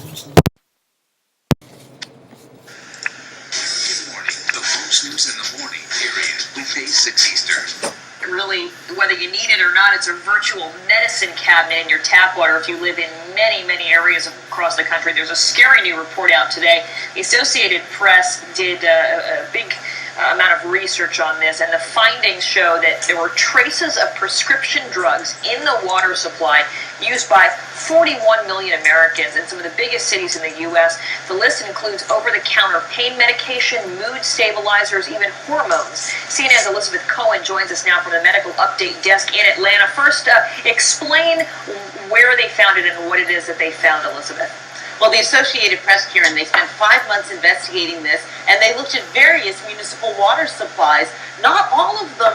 morning, the Fox News in the morning period, weekdays 6 Eastern. Really, whether you need it or not, it's a virtual medicine cabinet in your tap water if you live in many areas across the country. There's a scary new report out today. The Associated Press did a big amount of research on this, and the findings show that there were traces of prescription drugs in the water supply used by 41 million Americans in some of the biggest cities in the U.S. The list includes over-the-counter pain medication, mood stabilizers, even hormones. CNN's Elizabeth Cohen joins us now from the Medical Update desk in Atlanta. First, explain where they found it and what it is that they found, Elizabeth. Well, the Associated Press, Karen, they spent 5 months investigating this, and they looked at various municipal water supplies. Not all of them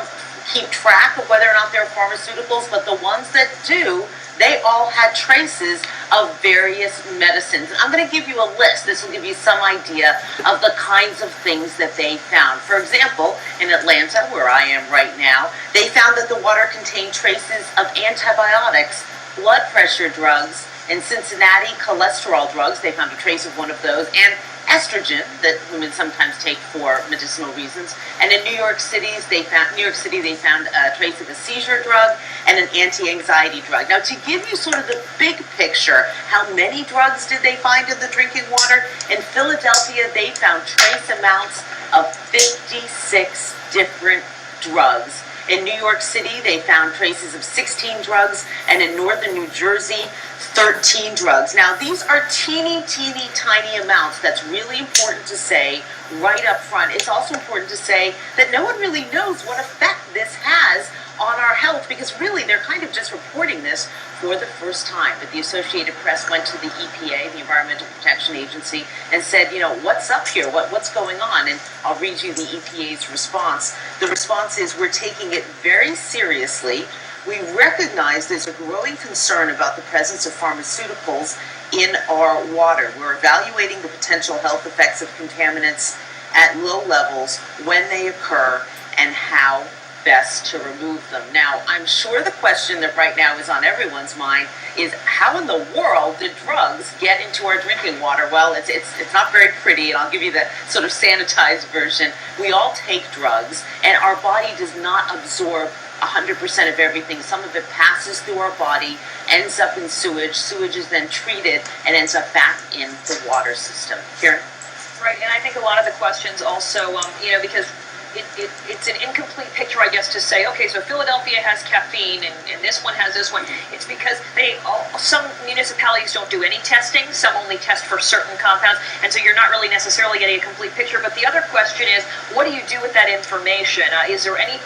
keep track of whether or not they're pharmaceuticals, but the ones that do, they all had traces of various medicines. I'm going to give you a list. This will give you some idea of the kinds of things that they found. For example, in Atlanta, where I am right now, they found that the water contained traces of antibiotics, blood pressure drugs. In Cincinnati, cholesterol drugs, they found a trace of one of those, and estrogen that women sometimes take for medicinal reasons. And in New York City, they found a trace of a seizure drug and an anti-anxiety drug. Now, to give you sort of the big picture, how many drugs did they find in the drinking water? In Philadelphia, they found trace amounts of 56 different drugs. In New York City, they found traces of 16 drugs, and in northern New Jersey, 13 drugs. Now, these are teeny tiny amounts. That's really important to say right up front. It's also important to say that no one really knows what effect this has on our health, because really they're kind of just reporting this for the first time. But the Associated Press went to the EPA, the Environmental Protection Agency, and said, what's up here? What's going on? And I'll read you the EPA's response. The response is, we're taking it very seriously. We recognize there's a growing concern about the presence of pharmaceuticals in our water. We're evaluating the potential health effects of contaminants at low levels when they occur and how best to remove them. Now, I'm sure the question that right now is on everyone's mind is, how in the world did drugs get into our drinking water? Well, it's not very pretty, and I'll give you the sort of sanitized version. We all take drugs, and our body does not absorb 100% of everything. Some of it passes through our body, ends up in sewage. Sewage is then treated and ends up back in the water system. Karen? Right, and I think a lot of the questions also, because it's an incomplete picture, I guess, to say, okay, so Philadelphia has caffeine and this one has this one. It's because some municipalities don't do any testing, some only test for certain compounds, and so you're not really necessarily getting a complete picture. But the other question is, what do you do with that information? Is there any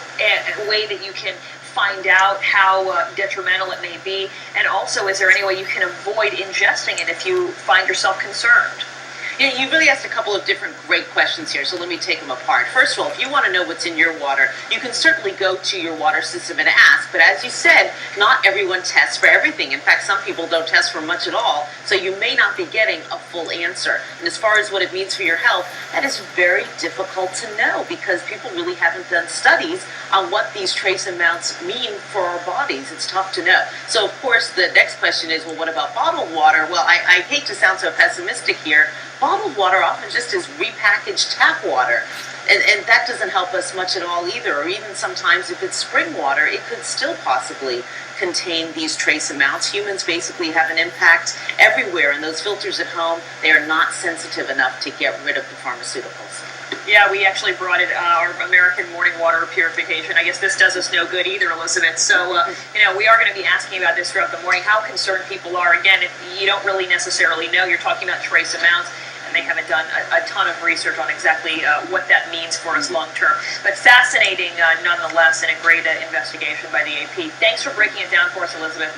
way that you can find out how detrimental it may be? And also, is there any way you can avoid ingesting it if you find yourself concerned? You really asked a couple of different great questions here, so let me take them apart. First of all, if you want to know what's in your water, you can certainly go to your water system and ask. But as you said, not everyone tests for everything. In fact, some people don't test for much at all, so you may not be getting a full answer. And as far as what it means for your health, that is very difficult to know, because people really haven't done studies on what these trace amounts mean for our bodies. It's tough to know. So, of course, the next question is, well, what about bottled water? Well, I hate to sound so pessimistic here. Bottled water often just is repackaged tap water, and that doesn't help us much at all either. Or even sometimes if it's spring water, it could still possibly contain these trace amounts. Humans basically have an impact everywhere, and those filters at home, they are not sensitive enough to get rid of the pharmaceuticals. Yeah, we actually brought it, our American morning water purification. I guess this does us no good either, Elizabeth. So, we are going to be asking about this throughout the morning, how concerned people are. Again, if you don't really necessarily know, you're talking about trace amounts, and they haven't done a ton of research on exactly what that means for us long term. But fascinating nonetheless, and a great investigation by the AP. Thanks for breaking it down for us, Elizabeth.